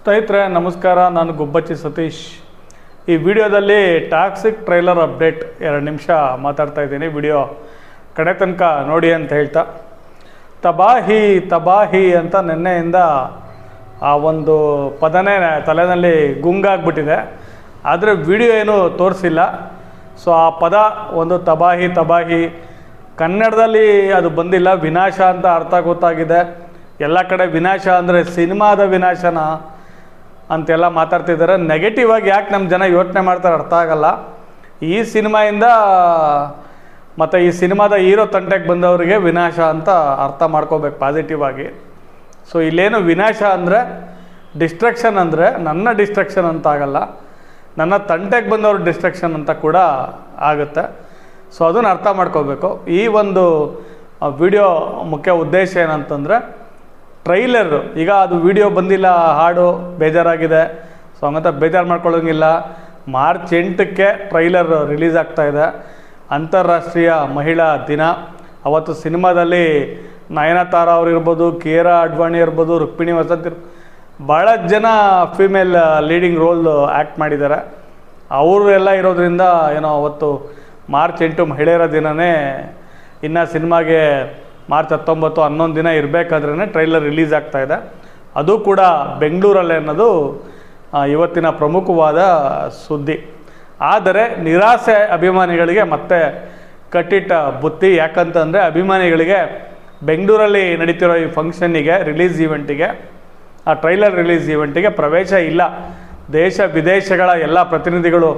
ಸ್ನೇಹಿತರೆ ನಮಸ್ಕಾರ, ನಾನು ಗುಬ್ಬಚ್ಚಿ ಸತೀಶ್. ಈ ವಿಡಿಯೋದಲ್ಲಿ ಟಾಕ್ಸಿಕ್ ಟ್ರೈಲರ್ ಅಪ್ಡೇಟ್ 2 ನಿಮಿಷ ಮಾತಾಡ್ತಾ ಇದ್ದೀನಿ. ವಿಡಿಯೋ ಕಡೆ ತನಕ ನೋಡಿ ಅಂತ ಹೇಳ್ತಾ, ತಬಾಹಿ ತಬಾಹಿ ಅಂತ ನಿನ್ನೆಯಿಂದ ಆ ಒಂದು ಪದನೇ ತಲೆಯಲ್ಲಿ ಗುಂಗಾಗ್ಬಿಟ್ಟಿದೆ. ಆದರೆ ವಿಡಿಯೋ ಏನು ತೋರಿಸಿಲ್ಲ. ಸೊ ಆ ಪದ ಒಂದು ತಬಾಹಿ ತಬಾಹಿ ಕನ್ನಡದಲ್ಲಿ ಅದು ಬಂದಿಲ್ಲ. ವಿನಾಶ ಅಂತ ಅರ್ಥ ಗೊತ್ತಾಗಿದೆ. ಎಲ್ಲ ಕಡೆ ವಿನಾಶ ಅಂದರೆ ಸಿನಿಮಾದ ವಿನಾಶನ ಅಂತೆಲ್ಲ ಮಾತಾಡ್ತಿದ್ದಾರೆ. ನೆಗೆಟಿವ್ ಆಗಿ ಯಾಕೆ ನಮ್ಮ ಜನ ಯೋಚನೆ ಮಾಡ್ತಾರೆ ಅರ್ಥ ಆಗಲ್ಲ. ಈ ಸಿನಿಮಾಯಿಂದ ಮತ್ತು ಈ ಸಿನಿಮಾದ ಹೀರೋ ತಂಟೆಗೆ ಬಂದವರಿಗೆ ವಿನಾಶ ಅಂತ ಅರ್ಥ ಮಾಡ್ಕೋಬೇಕು ಪಾಸಿಟಿವ್ ಆಗಿ. ಸೊ ಇಲ್ಲೇನು ವಿನಾಶ ಅಂದರೆ ಡಿಸ್ಟ್ರಕ್ಷನ್, ಅಂದರೆ ನನ್ನ ಡಿಸ್ಟ್ರಕ್ಷನ್ ಅಂತ ಆಗಲ್ಲ, ನನ್ನ ತಂಟೆಗೆ ಬಂದವ್ರ ಡಿಸ್ಟ್ರಕ್ಷನ್ ಅಂತ ಕೂಡ ಆಗುತ್ತೆ. ಸೊ ಅದನ್ನು ಅರ್ಥ ಮಾಡ್ಕೋಬೇಕು. ಈ ಒಂದು ವಿಡಿಯೋ ಮುಖ್ಯ ಉದ್ದೇಶ ಏನಂತಂದರೆ, ಟ್ರೈಲರ್ ಈಗ ಅದು ವಿಡಿಯೋ ಬಂದಿಲ್ಲ, ಹಾಡು ಬೇಜಾರಾಗಿದೆ. ಸೊ ಹಂಗಂತ ಬೇಜಾರು ಮಾಡ್ಕೊಳ್ಳೋಂಗಿಲ್ಲ. ಮಾರ್ಚ್ 8ಕ್ಕೆ ಟ್ರೈಲರ್ ರಿಲೀಸ್ ಆಗ್ತಾಯಿದೆ, ಅಂತಾರಾಷ್ಟ್ರೀಯ ಮಹಿಳಾ ದಿನ. ಅವತ್ತು ಸಿನಿಮಾದಲ್ಲಿ ನಯನತಾರ ಅವ್ರು ಇರ್ಬೋದು, ಕಿಯಾರಾ ಅಡ್ವಾಣಿ ಇರ್ಬೋದು, ರುಕ್ಮಿಣಿ ವಸಂತ್ ಭಾಳ ಜನ ಫಿಮೇಲ್ ಲೀಡಿಂಗ್ ರೋಲ್ ಆ್ಯಕ್ಟ್ ಮಾಡಿದ್ದಾರೆ. ಅವರು ಎಲ್ಲ ಇರೋದ್ರಿಂದ ಏನೋ ಅವತ್ತು ಮಾರ್ಚ್ 8 ಮಹಿಳೆಯರ ದಿನವೇ. ಇನ್ನು ಸಿನಿಮಾಗೆ ಮಾರ್ಚ್ 19, 11 ದಿನ ಇರಬೇಕಾದ್ರೇ ಟ್ರೈಲರ್ ರಿಲೀಸ್ ಆಗ್ತಾಯಿದೆ. ಅದು ಕೂಡ ಬೆಂಗಳೂರಲ್ಲೇ ಅನ್ನೋದು ಇವತ್ತಿನ ಪ್ರಮುಖವಾದ ಸುದ್ದಿ. ಆದರೆ ನಿರಾಸೆ ಅಭಿಮಾನಿಗಳಿಗೆ ಮತ್ತೆ ಕಟ್ಟಿಟ್ಟ ಬುತ್ತಿ. ಯಾಕಂತಂದರೆ ಅಭಿಮಾನಿಗಳಿಗೆ ಬೆಂಗಳೂರಲ್ಲಿ ನಡೀತಿರೋ ಈ ಫಂಕ್ಷನ್ನಿಗೆ, ರಿಲೀಸ್ ಈವೆಂಟಿಗೆ, ಆ ಟ್ರೈಲರ್ ರಿಲೀಸ್ ಈವೆಂಟಿಗೆ ಪ್ರವೇಶ ಇಲ್ಲ. ದೇಶ ವಿದೇಶಗಳ ಎಲ್ಲ ಪ್ರತಿನಿಧಿಗಳು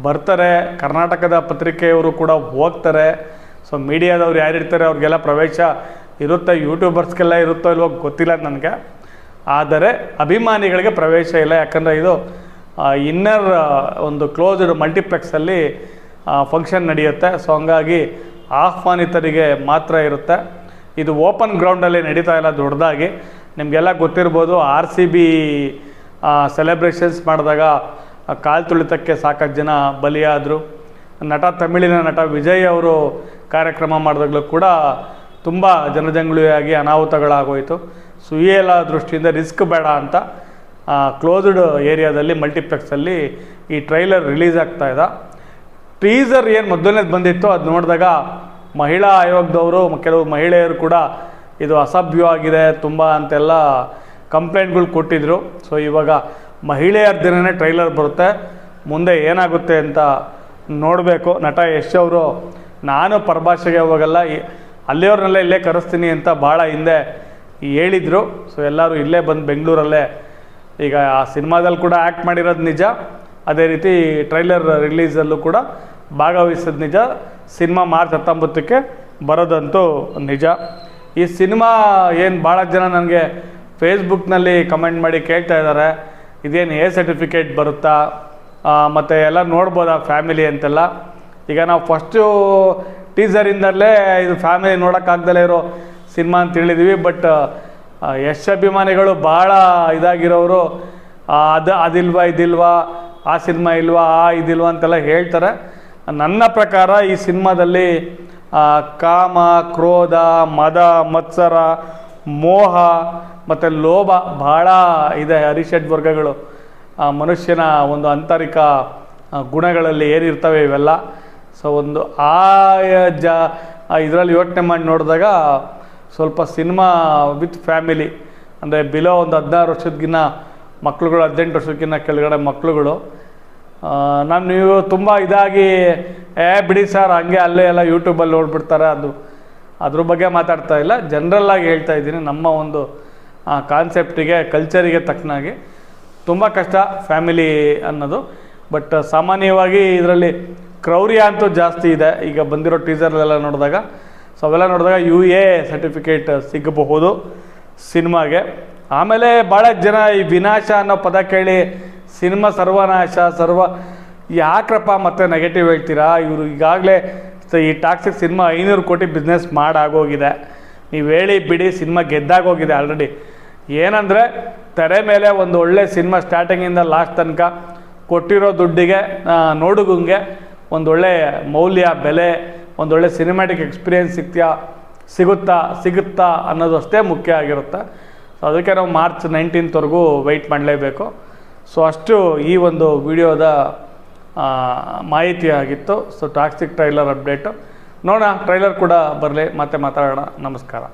ಬರ್ತಾರೆ, ಕರ್ನಾಟಕದ ಪತ್ರಿಕೆಯವರು ಕೂಡ ಹೋಗ್ತಾರೆ. ಸೊ ಮೀಡಿಯಾದವ್ರು ಯಾರಿರ್ತಾರೆ ಅವ್ರಿಗೆಲ್ಲ ಪ್ರವೇಶ ಇರುತ್ತೆ. ಯೂಟ್ಯೂಬರ್ಸ್ಗೆಲ್ಲ ಇರುತ್ತೋ ಇಲ್ವೋ ಗೊತ್ತಿಲ್ಲ ನನಗೆ. ಆದರೆ ಅಭಿಮಾನಿಗಳಿಗೆ ಪ್ರವೇಶ ಇಲ್ಲ. ಯಾಕಂದರೆ ಇದು ಇನ್ನರ್ ಒಂದು ಕ್ಲೋಸ್ಡ್ ಮಲ್ಟಿಪ್ಲೆಕ್ಸಲ್ಲಿ ಫಂಕ್ಷನ್ ನಡೆಯುತ್ತೆ. ಸೊ ಹಂಗಾಗಿ ಆಹ್ವಾನಿತರಿಗೆ ಮಾತ್ರ ಇರುತ್ತೆ. ಇದು ಓಪನ್ ಗ್ರೌಂಡಲ್ಲಿ ನಡೀತಾ ಇಲ್ಲ ದೊಡ್ಡದಾಗಿ. ನಿಮಗೆಲ್ಲ ಗೊತ್ತಿರ್ಬೋದು, RCB ಸೆಲೆಬ್ರೇಷನ್ಸ್ ಮಾಡಿದಾಗ ಕಾಲು ತುಳಿತಕ್ಕೆ ಸಾಕಷ್ಟು ಜನ ಬಲಿಯಾದರು. ತಮಿಳಿನ ನಟ ವಿಜಯ್ ಅವರು ಕಾರ್ಯಕ್ರಮ ಮಾಡಿದಾಗಲೂ ಕೂಡ ತುಂಬ ಜನಜಂಗುಳಿಯಾಗಿ ಅನಾಹುತಗಳಾಗೋಯಿತು. ಸೊ ಈ ಎಲ್ಲ ದೃಷ್ಟಿಯಿಂದ ರಿಸ್ಕ್ ಬೇಡ ಅಂತ ಕ್ಲೋಸ್ಡ್ ಏರಿಯಾದಲ್ಲಿ ಮಲ್ಟಿಪ್ಲೆಕ್ಸಲ್ಲಿ ಈ ಟ್ರೈಲರ್ ರಿಲೀಸ್ ಆಗ್ತಾಯಿದೆ. ಟೀಸರ್ ಏನು ಮೊದಲನೇದು ಬಂದಿತ್ತು ಅದು ನೋಡಿದಾಗ ಮಹಿಳಾ ಆಯೋಗದವರು, ಕೆಲವು ಮಹಿಳೆಯರು ಕೂಡ ಇದು ಅಸಭ್ಯವಾಗಿದೆ ತುಂಬ ಅಂತೆಲ್ಲ ಕಂಪ್ಲೇಂಟ್ಗಳು ಕೊಟ್ಟಿದ್ದರು. ಸೊ ಇವಾಗ ಮಹಿಳೆಯರ ದಿನವೇ ಟ್ರೈಲರ್ ಬರುತ್ತೆ. ಮುಂದೆ ಏನಾಗುತ್ತೆ ಅಂತ ನೋಡಬೇಕು. ನಟ ಯಶ್ ಅವರು ನಾನು ಪರಭಾಷೆಗೆ ಹೋಗಲ್ಲ, ಅಲ್ಲಿಯವ್ರನ್ನೆಲ್ಲ ಇಲ್ಲೇ ಕರೆಸ್ತೀನಿ ಅಂತ ಭಾಳ ಹಿಂದೆ ಹೇಳಿದರು. ಸೊ ಎಲ್ಲರೂ ಇಲ್ಲೇ ಬಂದು ಬೆಂಗಳೂರಲ್ಲೇ ಈಗ ಆ ಸಿನಿಮಾದಲ್ಲಿ ಕೂಡ ಆ್ಯಕ್ಟ್ ಮಾಡಿರೋದು ನಿಜ. ಅದೇ ರೀತಿ ಟ್ರೈಲರ್ ರಿಲೀಸಲ್ಲೂ ಕೂಡ ಭಾಗವಹಿಸೋದು ನಿಜ. ಸಿನಿಮಾ ಮಾರ್ಚ್ 19ಕ್ಕೆ ಬರೋದಂತೂ ನಿಜ. ಈ ಸಿನಿಮಾ ಏನು ಭಾಳ ಜನ ನನಗೆ ಫೇಸ್ಬುಕ್ನಲ್ಲಿ ಕಮೆಂಟ್ ಮಾಡಿ ಕೇಳ್ತಾ ಇದ್ದಾರೆ, ಇದೇನು A ಸರ್ಟಿಫಿಕೇಟ್ ಬರುತ್ತಾ, ಮತ್ತು ಎಲ್ಲ ನೋಡ್ಬೋದಾ ಫ್ಯಾಮಿಲಿ ಅಂತೆಲ್ಲ. ಈಗ ನಾವು ಫಸ್ಟು ಟೀಸರಿಂದಲೇ ಇದು ಫ್ಯಾಮಿಲಿ ನೋಡೋಕ್ಕಾಗ್ದಲೇ ಇರೋ ಸಿನಿಮಾ ಅಂತ ಹೇಳಿದ್ವಿ. ಬಟ್ ಯಶ್ ಅಭಿಮಾನಿಗಳು ಭಾಳ ಇದಾಗಿರೋರು ಅದಿಲ್ವಾ ಇದಿಲ್ವಾ, ಆ ಸಿನಿಮಾ ಇಲ್ವಾ, ಇದಿಲ್ವಾ ಅಂತೆಲ್ಲ ಹೇಳ್ತಾರೆ. ನನ್ನ ಪ್ರಕಾರ ಈ ಸಿನಿಮಾದಲ್ಲಿ ಕಾಮ, ಕ್ರೋಧ, ಮದ, ಮತ್ಸರ, ಮೋಹ ಮತ್ತು ಲೋಭ ಭಾಳ ಇದೆ. ಅರಿಷಡ್ ವರ್ಗಗಳು ಮನುಷ್ಯನ ಒಂದು ಆಂತರಿಕ ಗುಣಗಳಲ್ಲಿ ಏನಿರ್ತವೆ ಇವೆಲ್ಲ. ಸೊ ಒಂದು ಇದರಲ್ಲಿ ಯೋಚನೆ ಮಾಡಿ ನೋಡಿದಾಗ ಸ್ವಲ್ಪ ಸಿನಿಮಾ ವಿತ್ ಫ್ಯಾಮಿಲಿ, ಅಂದರೆ ಬಿಲೋ ಒಂದು 16 ವರ್ಷಕ್ಕಿಂತ ಮಕ್ಳುಗಳು, 18 ವರ್ಷಕ್ಕಿಂತ ಕೆಳಗಡೆ ಮಕ್ಳುಗಳು. ನೀವು ತುಂಬ ಇದಾಗಿ ಬಿಡಿ ಸರ್ ಹಂಗೆ ಅಲ್ಲೇ ಎಲ್ಲ ಯೂಟ್ಯೂಬಲ್ಲಿ ನೋಡ್ಬಿಡ್ತಾರೆ, ಅದ್ರ ಬಗ್ಗೆ ಮಾತಾಡ್ತಾ ಇಲ್ಲ. ಜನ್ರಲ್ಲಾಗಿ ಹೇಳ್ತಾ ಇದ್ದೀನಿ. ನಮ್ಮ ಒಂದು ಕಾನ್ಸೆಪ್ಟಿಗೆ, ಕಲ್ಚರಿಗೆ ತಕ್ಕನಾಗಿ ತುಂಬ ಕಷ್ಟ ಫ್ಯಾಮಿಲಿ ಅನ್ನೋದು. ಬಟ್ ಸಾಮಾನ್ಯವಾಗಿ ಇದರಲ್ಲಿ ಕ್ರೌರ್ಯ ಅಂತೂ ಜಾಸ್ತಿ ಇದೆ. ಈಗ ಬಂದಿರೋ ಟೀಸರ್ಲೆಲ್ಲ ನೋಡಿದಾಗ, ಸೊ ಅವೆಲ್ಲ ನೋಡಿದಾಗ UA ಸರ್ಟಿಫಿಕೇಟ್ ಸಿಗಬಹುದು ಸಿನಿಮಾಗೆ. ಆಮೇಲೆ ಭಾಳ ಜನ ಈ ವಿನಾಶ ಅನ್ನೋ ಪದ ಕೇಳಿ ಸಿನಿಮಾ ಸರ್ವನಾಶ, ಯಾಕ್ರಪ್ಪ ಮತ್ತೆ ನೆಗೆಟಿವ್ ಹೇಳ್ತೀರಾ? ಇವರು ಈಗಾಗಲೇ ಈ ಟಾಕ್ಸಿಕ್ ಸಿನಿಮಾ 500 ಕೋಟಿ ಬಿಸ್ನೆಸ್ ಮಾಡಾಗೋಗಿದೆ. ನೀವು ಹೇಳಿ ಬಿಡಿ, ಸಿನಿಮಾ ಗೆದ್ದಾಗೋಗಿದೆ ಆಲ್ರೆಡಿ. ಏನಂದರೆ ತೆರೆ ಮೇಲೆ ಒಂದು ಒಳ್ಳೆ ಸಿನಿಮಾ ಸ್ಟಾರ್ಟಿಂಗಿಂದ ಲಾಸ್ಟ್ ತನಕ ಕೊಟ್ಟಿರೋ ದುಡ್ಡಿಗೆ, ನೋಡುಗಂಗೆ ಒಂದೊಳ್ಳೆ ಮೌಲ್ಯ, ಬೆಲೆ, ಒಂದೊಳ್ಳೆ ಸಿನಿಮ್ಯಾಟಿಕ್ ಎಕ್ಸ್ಪೀರಿಯೆನ್ಸ್ ಸಿಗುತ್ತಾ ಅನ್ನೋದು ಅಷ್ಟೇ ಮುಖ್ಯ ಆಗಿರುತ್ತೆ. ಅದಕ್ಕೆ ನಾವು ಮಾರ್ಚ್ 19ವರೆಗೂ ವೆಯ್ಟ್ ಮಾಡಲೇಬೇಕು. ಸೊ ಅಷ್ಟು ಈ ಒಂದು ವಿಡಿಯೋದ ಮಾಹಿತಿ ಆಗಿತ್ತು. ಸೊ ಟಾಕ್ಸಿಕ್ ಟ್ರೈಲರ್ ಅಪ್ಡೇಟು ನೋಡೋಣ, ಟ್ರೈಲರ್ ಕೂಡ ಬರಲಿ, ಮತ್ತೆ ಮಾತಾಡೋಣ. ನಮಸ್ಕಾರ.